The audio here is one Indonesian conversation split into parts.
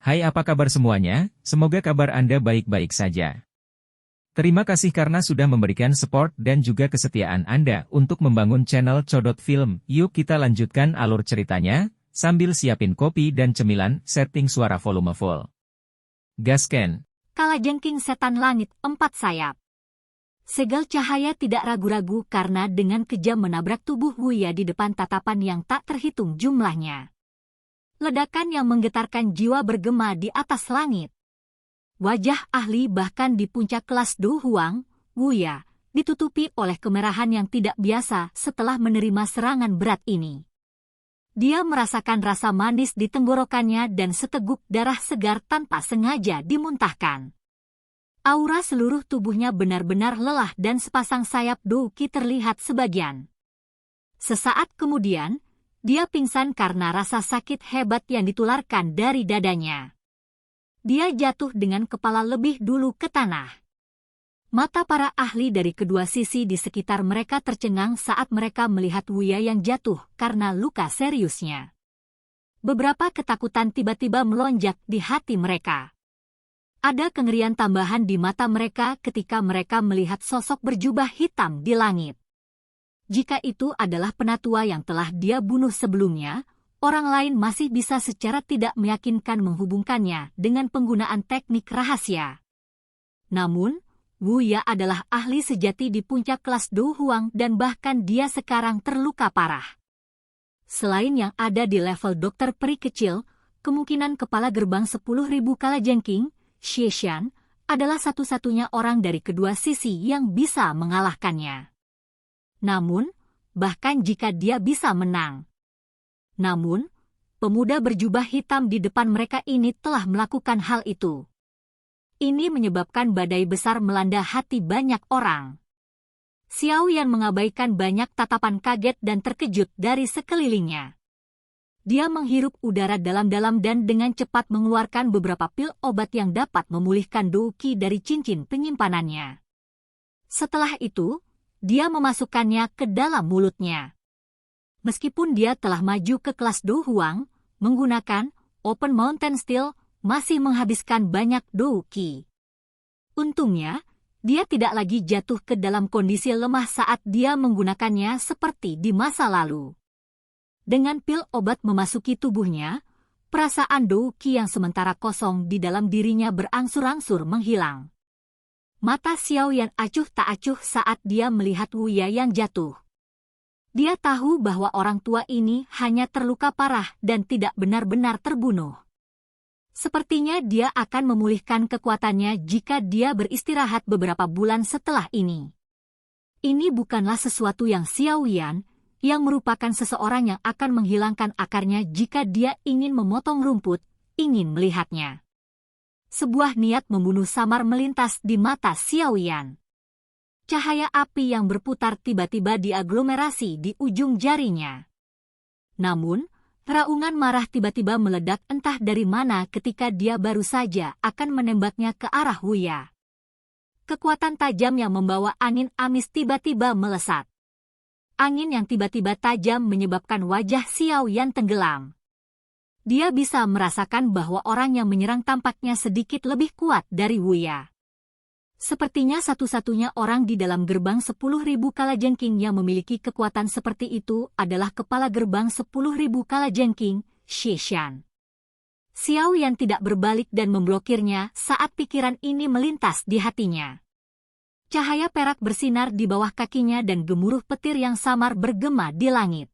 Hai, apa kabar semuanya? Semoga kabar Anda baik-baik saja. Terima kasih karena sudah memberikan support dan juga kesetiaan Anda untuk membangun channel Codot Film. Yuk kita lanjutkan alur ceritanya, sambil siapin kopi dan cemilan, setting suara volume full. Gasken. Kalajengking setan langit 4 sayap. Segel cahaya tidak ragu-ragu karena dengan kejam menabrak tubuh Wuya di depan tatapan yang tak terhitung jumlahnya. Ledakan yang menggetarkan jiwa bergema di atas langit. Wajah ahli bahkan di puncak kelas Du Huang, Wuya, ditutupi oleh kemerahan yang tidak biasa setelah menerima serangan berat ini. Dia merasakan rasa manis di tenggorokannya dan seteguk darah segar tanpa sengaja dimuntahkan. Aura seluruh tubuhnya benar-benar lelah dan sepasang sayap Du Qi terlihat sebagian. Sesaat kemudian, dia pingsan karena rasa sakit hebat yang ditularkan dari dadanya. Dia jatuh dengan kepala lebih dulu ke tanah. Mata para ahli dari kedua sisi di sekitar mereka tercengang saat mereka melihat Wuya yang jatuh karena luka seriusnya. Beberapa ketakutan tiba-tiba melonjak di hati mereka. Ada kengerian tambahan di mata mereka ketika mereka melihat sosok berjubah hitam di langit. Jika itu adalah penatua yang telah dia bunuh sebelumnya, orang lain masih bisa secara tidak meyakinkan menghubungkannya dengan penggunaan teknik rahasia. Namun, Wuya adalah ahli sejati di puncak kelas Du Huang dan bahkan dia sekarang terluka parah. Selain yang ada di level dokter peri kecil, kemungkinan kepala gerbang 10.000 kalajengking, Xieshan, adalah satu-satunya orang dari kedua sisi yang bisa mengalahkannya. Namun, bahkan jika dia bisa menang. Namun, pemuda berjubah hitam di depan mereka ini telah melakukan hal itu. Ini menyebabkan badai besar melanda hati banyak orang. Xiao Yan mengabaikan banyak tatapan kaget dan terkejut dari sekelilingnya. Dia menghirup udara dalam-dalam dan dengan cepat mengeluarkan beberapa pil obat yang dapat memulihkan Du Qi dari cincin penyimpanannya. Setelah itu, dia memasukkannya ke dalam mulutnya. Meskipun dia telah maju ke kelas Du Huang, menggunakan Open Mountain Steel masih menghabiskan banyak Du Qi. Untungnya, dia tidak lagi jatuh ke dalam kondisi lemah saat dia menggunakannya seperti di masa lalu. Dengan pil obat memasuki tubuhnya, perasaan Du Qi yang sementara kosong di dalam dirinya berangsur-angsur menghilang. Mata Xiao Yan acuh tak acuh saat dia melihat Wuya yang jatuh. Dia tahu bahwa orang tua ini hanya terluka parah dan tidak benar-benar terbunuh. Sepertinya dia akan memulihkan kekuatannya jika dia beristirahat beberapa bulan setelah ini. Ini bukanlah sesuatu yang Xiao Yan, yang merupakan seseorang yang akan menghilangkan akarnya jika dia ingin memotong rumput, ingin melihatnya. Sebuah niat membunuh samar melintas di mata Xiao Yan. Cahaya api yang berputar tiba-tiba diaglomerasi di ujung jarinya. Namun, raungan marah tiba-tiba meledak entah dari mana ketika dia baru saja akan menembaknya ke arah Wuya. Kekuatan tajam yang membawa angin amis tiba-tiba melesat. Angin yang tiba-tiba tajam menyebabkan wajah Xiao Yan tenggelam. Dia bisa merasakan bahwa orang yang menyerang tampaknya sedikit lebih kuat dari Wuya. Sepertinya satu-satunya orang di dalam gerbang 10.000 kalajengking yang memiliki kekuatan seperti itu adalah kepala gerbang 10.000 kalajengking, Xieshan. Xiao Yan tidak berbalik dan memblokirnya saat pikiran ini melintas di hatinya. Cahaya perak bersinar di bawah kakinya dan gemuruh petir yang samar bergema di langit.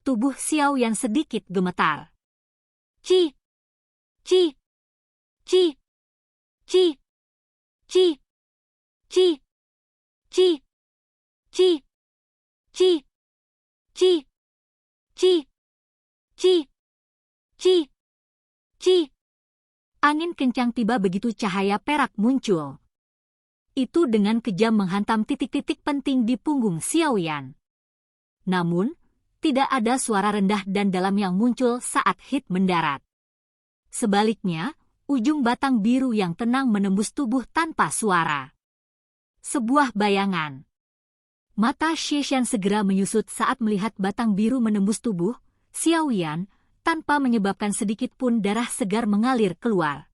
Tubuh Xiao Yan sedikit gemetar. Ci, ci, ci, ci, ci, ci, ci, ci, ci, ci, ci, ci, ci, ci. Angin kencang tiba begitu cahaya perak muncul. Itu dengan kejam menghantam titik-titik penting di punggung Xiao Yan. Namun, tidak ada suara rendah dan dalam yang muncul saat hit mendarat. Sebaliknya, ujung batang biru yang tenang menembus tubuh tanpa suara. Sebuah bayangan. Mata Xieshan segera menyusut saat melihat batang biru menembus tubuh Xiao Yan. tanpa menyebabkan sedikit pun darah segar mengalir keluar.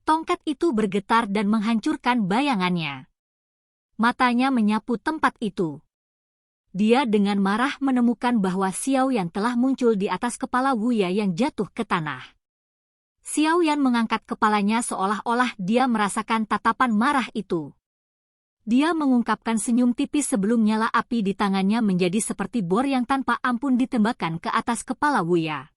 Tongkat itu bergetar dan menghancurkan bayangannya. Matanya menyapu tempat itu. Dia dengan marah menemukan bahwa Xiao Yan telah muncul di atas kepala Wuya yang jatuh ke tanah. Xiao Yan mengangkat kepalanya seolah-olah dia merasakan tatapan marah itu. Dia mengungkapkan senyum tipis sebelum nyala api di tangannya menjadi seperti bor yang tanpa ampun ditembakkan ke atas kepala Wuya.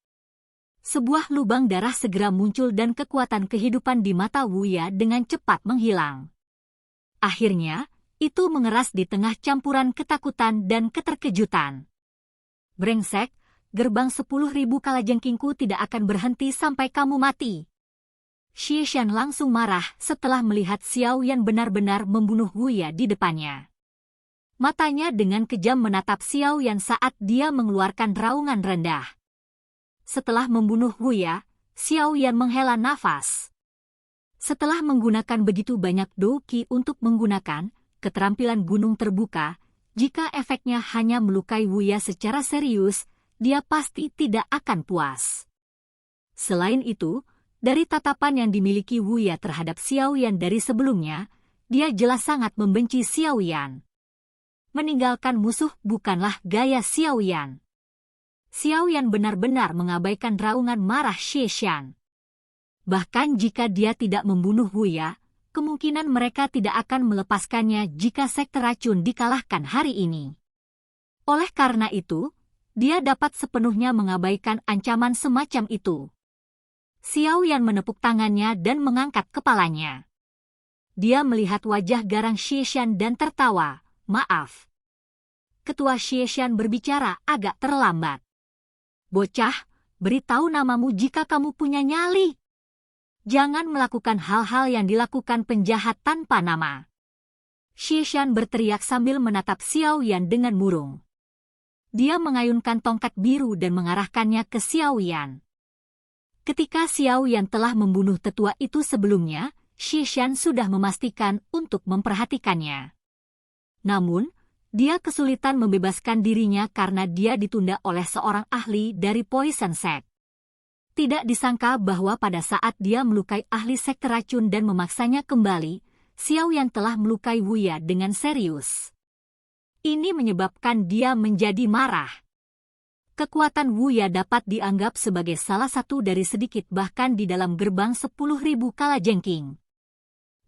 Sebuah lubang darah segera muncul dan kekuatan kehidupan di mata Wuya dengan cepat menghilang. Akhirnya, itu mengeras di tengah campuran ketakutan dan keterkejutan. Brengsek, gerbang 10.000 kalajengkingku tidak akan berhenti sampai kamu mati. Xie Shan langsung marah setelah melihat Xiao Yan benar-benar membunuh Wuya di depannya. Matanya dengan kejam menatap Xiao Yan saat dia mengeluarkan raungan rendah. Setelah membunuh Wuya, Xiao Yan menghela nafas. Setelah menggunakan begitu banyak doki untuk menggunakan keterampilan gunung terbuka, jika efeknya hanya melukai Wuya secara serius, dia pasti tidak akan puas. Selain itu, dari tatapan yang dimiliki Wuya terhadap Xiao Yan dari sebelumnya, dia jelas sangat membenci Xiao Yan. Meninggalkan musuh bukanlah gaya Xiao Yan. Xiao Yan benar-benar mengabaikan raungan marah Xie Shan. Bahkan jika dia tidak membunuh Wuya, kemungkinan mereka tidak akan melepaskannya jika sekte racun dikalahkan hari ini. Oleh karena itu, dia dapat sepenuhnya mengabaikan ancaman semacam itu. Xiao Yan menepuk tangannya dan mengangkat kepalanya. Dia melihat wajah garang Xie Shan dan tertawa, "Maaf." Ketua Xie Shan berbicara agak terlambat. "Bocah, beritahu namamu jika kamu punya nyali. Jangan melakukan hal-hal yang dilakukan penjahat tanpa nama." Xie Shan berteriak sambil menatap Xiao Yan dengan murung. Dia mengayunkan tongkat biru dan mengarahkannya ke Xiao Yan. Ketika Xiao Yan telah membunuh tetua itu sebelumnya, Xie Shan sudah memastikan untuk memperhatikannya. Namun, dia kesulitan membebaskan dirinya karena dia ditunda oleh seorang ahli dari Poison Sect. Tidak disangka bahwa pada saat dia melukai ahli sekte racun dan memaksanya kembali, Xiao Yan telah melukai Wuya dengan serius. Ini menyebabkan dia menjadi marah. Kekuatan Wuya dapat dianggap sebagai salah satu dari sedikit bahkan di dalam gerbang 10.000 kalajengking.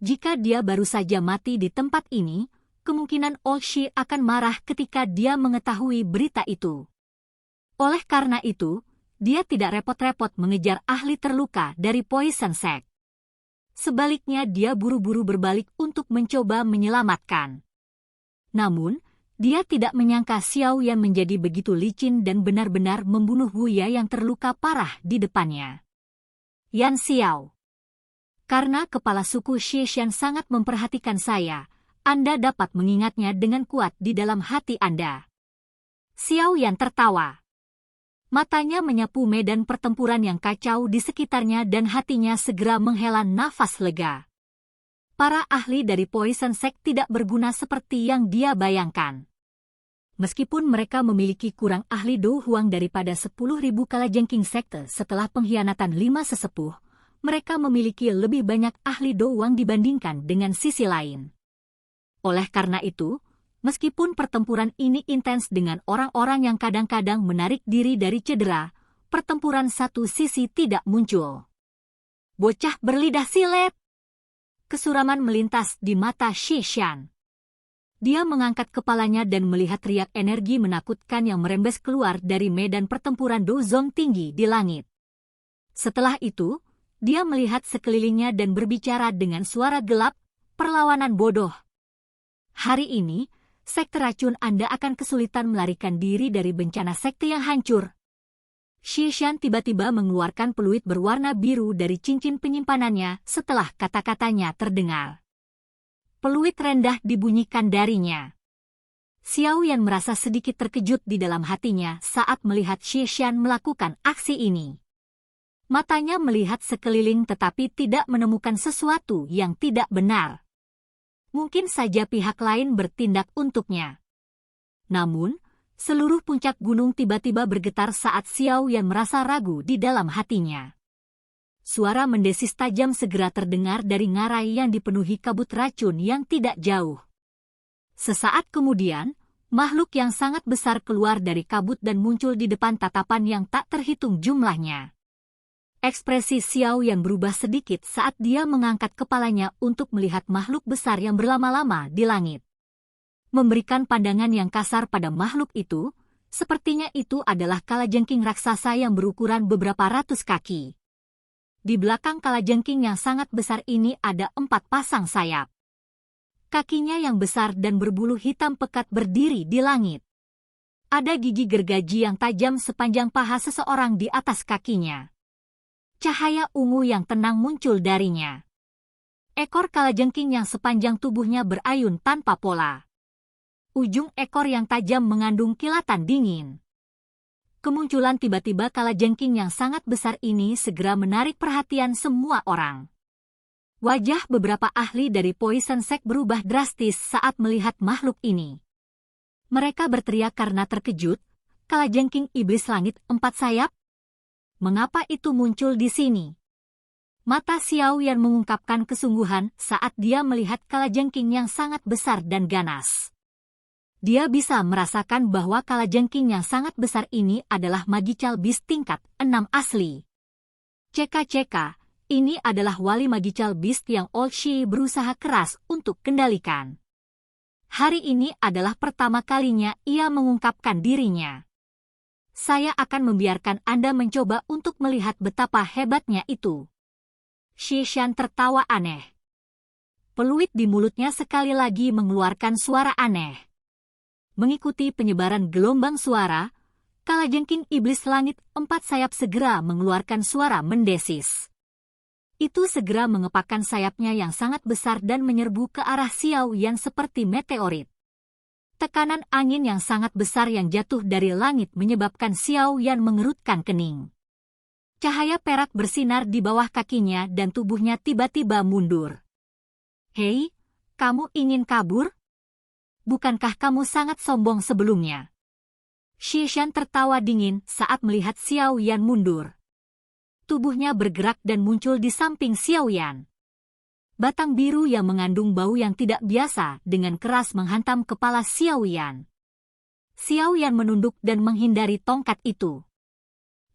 Jika dia baru saja mati di tempat ini, kemungkinan Old Shi akan marah ketika dia mengetahui berita itu. Oleh karena itu, dia tidak repot-repot mengejar ahli terluka dari Poison Sect. Sebaliknya dia buru-buru berbalik untuk mencoba menyelamatkan. Namun, dia tidak menyangka Xiao Yan menjadi begitu licin dan benar-benar membunuh Wuya yang terluka parah di depannya. "Yan Xiao, karena kepala suku Xie Shan sangat memperhatikan saya, Anda dapat mengingatnya dengan kuat di dalam hati Anda." Xiao Yan tertawa. Matanya menyapu medan pertempuran yang kacau di sekitarnya dan hatinya segera menghela nafas lega. Para ahli dari Poison Sect tidak berguna seperti yang dia bayangkan. Meskipun mereka memiliki kurang ahli Do Huang daripada 10.000 kalajengking sekte setelah pengkhianatan 5 sesepuh, mereka memiliki lebih banyak ahli Do Huang dibandingkan dengan sisi lain. Oleh karena itu, meskipun pertempuran ini intens dengan orang-orang yang kadang-kadang menarik diri dari cedera, pertempuran satu sisi tidak muncul. "Bocah berlidah silet!" Kesuraman melintas di mata Xie Shan. Dia mengangkat kepalanya dan melihat riak energi menakutkan yang merembes keluar dari medan pertempuran Dozong tinggi di langit. Setelah itu, dia melihat sekelilingnya dan berbicara dengan suara gelap, "Perlawanan bodoh. Hari ini, sekte racun Anda akan kesulitan melarikan diri dari bencana sekte yang hancur." Xie Shan tiba-tiba mengeluarkan peluit berwarna biru dari cincin penyimpanannya setelah kata-katanya terdengar. Peluit rendah dibunyikan darinya. Xiao Yan merasa sedikit terkejut di dalam hatinya saat melihat Xie Shan melakukan aksi ini. Matanya melihat sekeliling tetapi tidak menemukan sesuatu yang tidak benar. Mungkin saja pihak lain bertindak untuknya. Namun, Seluruh puncak gunung tiba-tiba bergetar saat Xiao Yan merasa ragu di dalam hatinya. Suara mendesis tajam segera terdengar dari ngarai yang dipenuhi kabut racun yang tidak jauh. Sesaat kemudian, makhluk yang sangat besar keluar dari kabut dan muncul di depan tatapan yang tak terhitung jumlahnya. Ekspresi Xiao Yan berubah sedikit saat dia mengangkat kepalanya untuk melihat makhluk besar yang berlama-lama di langit. Memberikan pandangan yang kasar pada makhluk itu, sepertinya itu adalah kalajengking raksasa yang berukuran beberapa ratus kaki. Di belakang kalajengking yang sangat besar ini ada 4 pasang sayap. Kakinya yang besar dan berbulu hitam pekat berdiri di langit. Ada gigi gergaji yang tajam sepanjang paha seseorang di atas kakinya. Cahaya ungu yang tenang muncul darinya. Ekor kalajengking yang sepanjang tubuhnya berayun tanpa pola. Ujung ekor yang tajam mengandung kilatan dingin. Kemunculan tiba-tiba kalajengking yang sangat besar ini segera menarik perhatian semua orang. Wajah beberapa ahli dari Poison Sect berubah drastis saat melihat makhluk ini. Mereka berteriak karena terkejut, kalajengking iblis langit 4 sayap? Mengapa itu muncul di sini? Mata Xiao Yan mengungkapkan kesungguhan saat dia melihat kalajengking yang sangat besar dan ganas. Dia bisa merasakan bahwa kalajengking yang sangat besar ini adalah Magical Beast tingkat 6 asli. CK, ini adalah wali Magical Beast yang Old Shi berusaha keras untuk kendalikan. Hari ini adalah pertama kalinya ia mengungkapkan dirinya. Saya akan membiarkan Anda mencoba untuk melihat betapa hebatnya itu. Shi Shan tertawa aneh. Peluit di mulutnya sekali lagi mengeluarkan suara aneh. Mengikuti penyebaran gelombang suara, kalajengking iblis langit 4 sayap segera mengeluarkan suara mendesis. Itu segera mengepakkan sayapnya yang sangat besar dan menyerbu ke arah Xiao Yan seperti meteorit. Tekanan angin yang sangat besar yang jatuh dari langit menyebabkan Xiao Yan mengerutkan kening. Cahaya perak bersinar di bawah kakinya dan tubuhnya tiba-tiba mundur. Hei, kamu ingin kabur? Bukankah kamu sangat sombong sebelumnya? Shi Shan tertawa dingin saat melihat Xiao Yan mundur. Tubuhnya bergerak dan muncul di samping Xiao Yan. Batang biru yang mengandung bau yang tidak biasa dengan keras menghantam kepala Xiao Yan. Xiao Yan menunduk dan menghindari tongkat itu.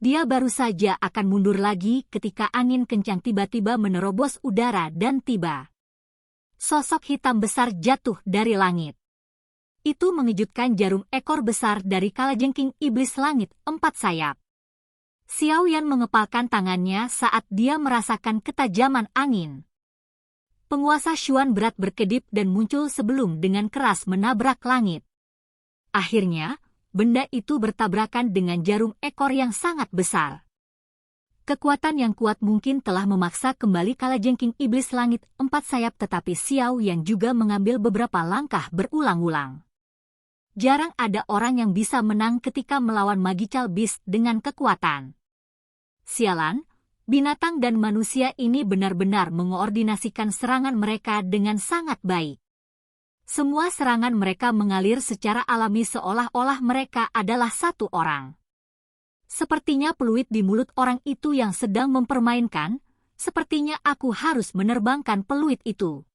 Dia baru saja akan mundur lagi ketika angin kencang tiba-tiba menerobos udara dan tiba. Sosok hitam besar jatuh dari langit. Itu mengejutkan jarum ekor besar dari kalajengking iblis langit 4 sayap. Xiao Yan mengepalkan tangannya saat dia merasakan ketajaman angin. Penguasa Xuan berat berkedip dan muncul sebelum dengan keras menabrak langit. Akhirnya, benda itu bertabrakan dengan jarum ekor yang sangat besar. Kekuatan yang kuat mungkin telah memaksa kembali kalajengking iblis langit 4 sayap tetapi Xiao Yan juga mengambil beberapa langkah berulang-ulang. Jarang ada orang yang bisa menang ketika melawan Magical Beast dengan kekuatan. Sialan, binatang dan manusia ini benar-benar mengoordinasikan serangan mereka dengan sangat baik. Semua serangan mereka mengalir secara alami seolah-olah mereka adalah satu orang. Sepertinya peluit di mulut orang itu yang sedang mempermainkan, sepertinya aku harus menerbangkan peluit itu.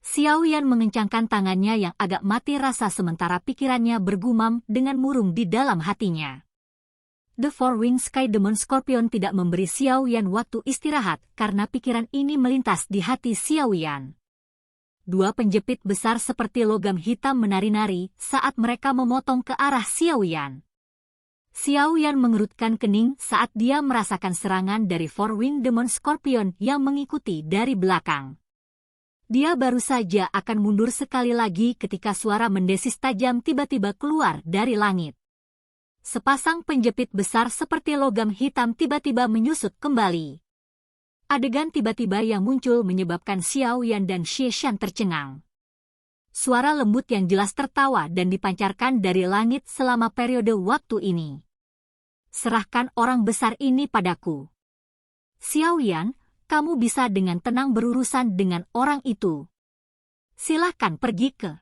Xiao Yan mengencangkan tangannya yang agak mati rasa sementara pikirannya bergumam dengan murung di dalam hatinya. The Four-Winged Sky Demon Scorpion tidak memberi Xiao Yan waktu istirahat karena pikiran ini melintas di hati Xiao Yan. 2 penjepit besar seperti logam hitam menari-nari saat mereka memotong ke arah Xiao Yan. Xiao Yan mengerutkan kening saat dia merasakan serangan dari Four-Winged Demon Scorpion yang mengikuti dari belakang. Dia baru saja akan mundur sekali lagi ketika suara mendesis tajam tiba-tiba keluar dari langit. Sepasang penjepit besar seperti logam hitam tiba-tiba menyusut kembali. Adegan tiba-tiba yang muncul menyebabkan Xiao Yan dan Xie Shan tercengang. Suara lembut yang jelas tertawa dan dipancarkan dari langit selama periode waktu ini. Serahkan orang besar ini padaku. Xiao Yan, kamu bisa dengan tenang berurusan dengan orang itu. Silahkan pergi ke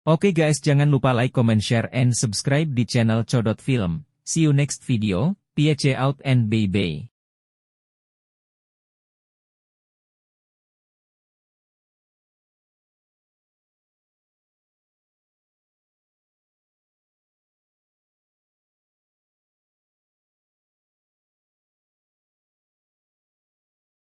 Oke guys, jangan lupa like, comment, share, and subscribe di channel Codot Film. See you next video, peace out and bye-bye.